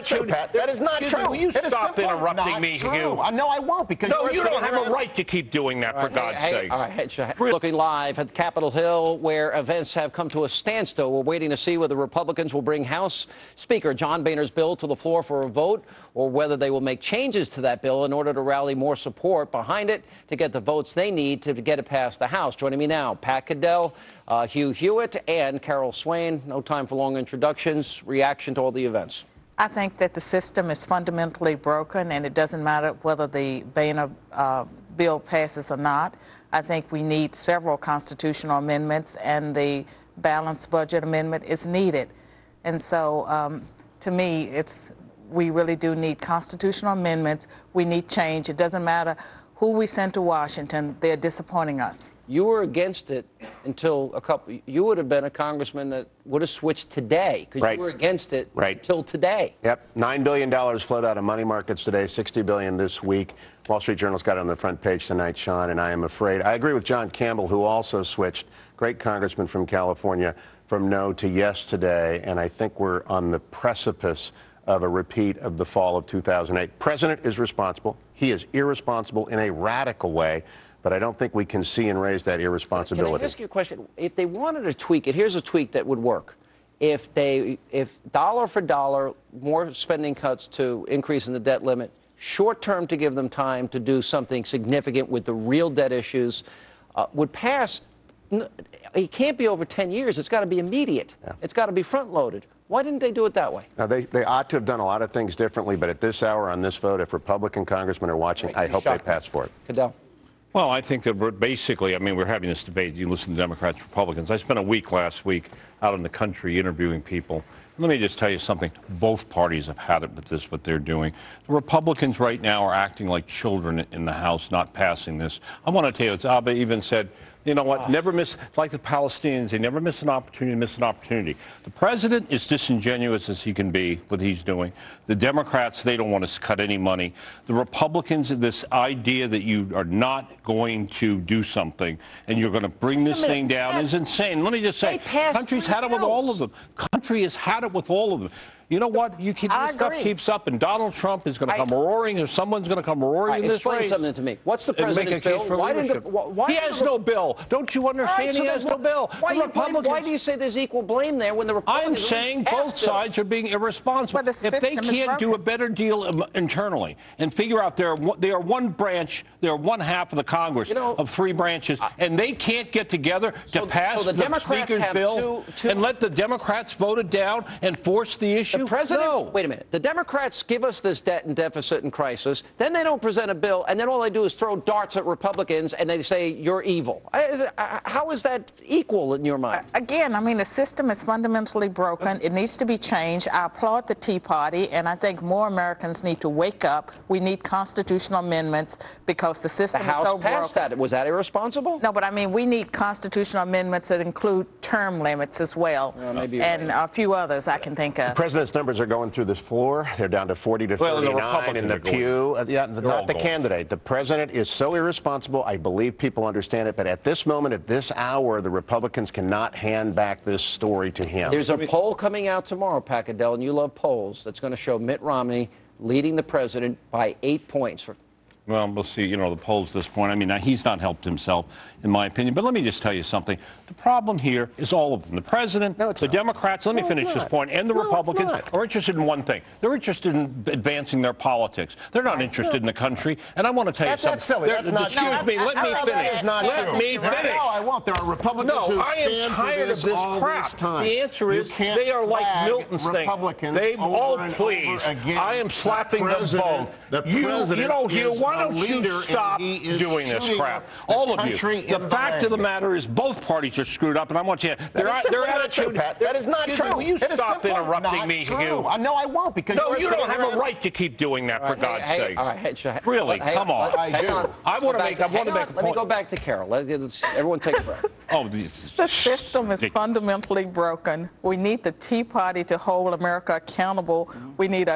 true, Pat. That is not true. Will you stop interrupting me, Hugh? No, I won't, because no, you don't have a right to keep doing that, for God's sake. All right, looking live at Capitol Hill, where events have come to a standstill. We're waiting to see whether Republicans will bring House Speaker John Boehner's bill to the floor for a vote, or whether they will make changes to that bill in order to rally more support behind it to get the votes they need to get it past the House. Joining me now, Pat Caddell, Hugh Hewitt, and Carol Swain. No time for long introductions. Reaction to all the events. I think that the system is fundamentally broken, and it doesn't matter whether the Boehner bill passes or not. I think we need several constitutional amendments, and the balanced budget amendment is needed. And so, to me, we really do need constitutional amendments. We need change. It doesn't matter who we send to Washington. They're disappointing us. You were against it until you would have been a congressman that would have switched today, because you were against it until today. Yep, $9 billion flowed out of money markets today, $60 billion this week. Wall Street Journal's got it on the front page tonight, Sean, and I am afraid. I agree with John Campbell, who also switched, great congressman from California, from no to yes today, and I think we're on the precipice of a repeat of the fall of 2008. President is responsible. He is irresponsible in a radical way, but I don't think we can see and raise that irresponsibility. Can I ask you a question? If they wanted to tweak it, here's a tweak that would work. If dollar for dollar, more spending cuts to increase in the debt limit, short term to give them time to do something significant with the real debt issues, would pass. It can't be over 10 years. It's got to be immediate. Yeah. It's got to be front loaded. Why didn't they do it that way? Now, they ought to have done a lot of things differently, but at this hour on this vote, if Republican congressmen are watching, I hope they pass for it. Caddell. Well, I think that basically, I mean, we're having this debate. You listen to Democrats, Republicans. I spent a week last week out in the country interviewing people. Let me just tell you something. Both parties have had it with this, what they're doing. The Republicans right now are acting like children in the House, not passing this. I want to tell you, as Abba even said, you know what, never miss, like the Palestinians, they never miss an opportunity. The president is disingenuous as he can be, what he's doing. The Democrats, they don't want to cut any money. The Republicans, this idea that you are not going to do something and you're going to bring this thing down is insane. Let me just say, country's had it with all of them. Country has had it with all of them. You know what? This stuff keeps up, and Donald Trump is going to come roaring, or some's going to come roaring in this race. Explain something to me. What's the president's bill? He has no bill. Don't you understand? He has no bill. Why do you say there's equal blame there when the Republicans? I'm saying both sides are being irresponsible. If they can't do a better deal internally and figure out they are one branch, they are one half of the Congress of three branches, and they can't get together to pass the Speaker's bill and let the Democrats vote it down and force the issue. The president, wait a minute. The Democrats give us this debt and deficit and crisis. Then they don't present a bill, and then all they do is throw darts at Republicans, and they say you're evil. How is that equal in your mind? Again, I mean, the system is fundamentally broken. It needs to be changed. I applaud the Tea Party, and I think more Americans need to wake up. We need constitutional amendments because the system is so broken. The House passed that. Was that irresponsible? No, but I mean, we need constitutional amendments that include term limits as well, and a few others I can think of. The president's numbers are going through this floor. They're down to 40 to 39 in the pew. Not the candidate. The president is so irresponsible. I believe people understand it. But at this moment, at this hour, the Republicans cannot hand back this story to him. There's a poll coming out tomorrow, Pat Caddell, and you love polls, that's going to show Mitt Romney leading the president by 8 points. Well, we'll see, the polls at this point. I mean, he's not helped himself, in my opinion. But let me just tell you something. The problem here is all of them. The president, the Democrats, let me finish this point, and the Republicans are interested in one thing. They're interested in advancing their politics. They're not interested in the country. And I want to tell you something. That's silly. That's not true. Excuse me. Let me finish. Let me finish. No, I won't. There are Republicans who I am tired of this crap. The answer is they are like Milton's thing. Please. I am slapping them both. Hugh, why don't you stop doing this crap? All of you. The fact of the matter is both parties are screwed up, and I want you to. Their attitude. That is not true. Will you stop interrupting me, Hugh? No, I won't, because you don't have a right to keep doing that, for God's sake. All right, really, come on. I do. I want to make a point. Let me go back to Carol. Everyone take a breath. The system is fundamentally broken. We need the Tea Party to hold America accountable. We need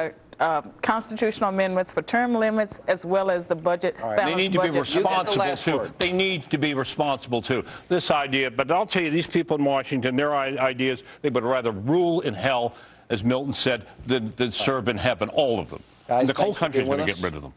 constitutional amendments for term limits, as well as the budget. They need to be responsible too. They need to be responsible too. This idea, but I'll tell you, these people in Washington, their ideas, they would rather rule in hell as Milton said, that serve in heaven, all of them. Guys, And the coal thanks for country is being going to with get us. rid of them.